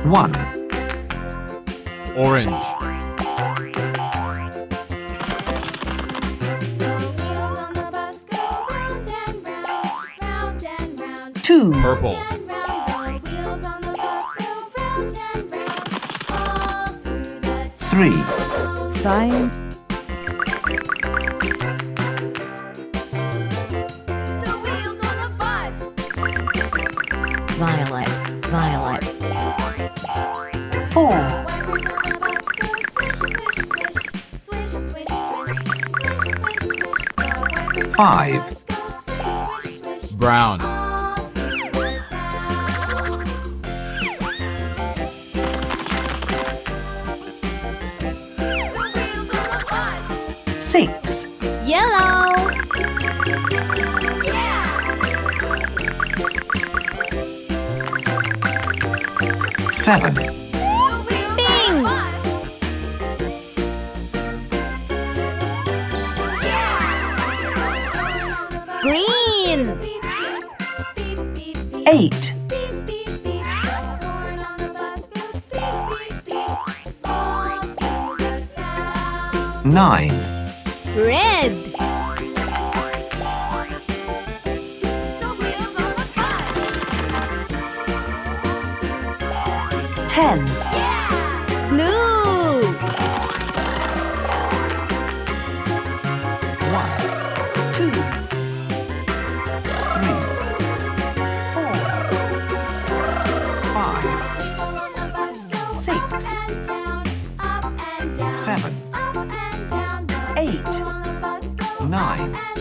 1, Orange. Wheels on the bus go round and round, round and round. 2, Purple. And round the wheels on the bus go round and round, all through the 3, town. 5, The wheels on the bus. violet, violet, 4, Wipers on the bus go swish, swish, swish, swish, swish, swish, swish, swish, swish. The wipers on the 5, bus go swish, swish, swish, Brown. all through the town. The wheels on the bus. 6, yellow, Yeah! 7, The wheels on the bus. Yeah! green, Beep, beep, beep, beep, beep. 8, Beep, beep, beep. The horn on the bus goes beep, beep, beep, all through the town. 9, red, The wheels on the bus. 10, Yeah! blue, 1, 2, 3, 4, 5, People on the bus go 6, up and down, up and down, 7, up and down. The 8, people on the bus go 9, up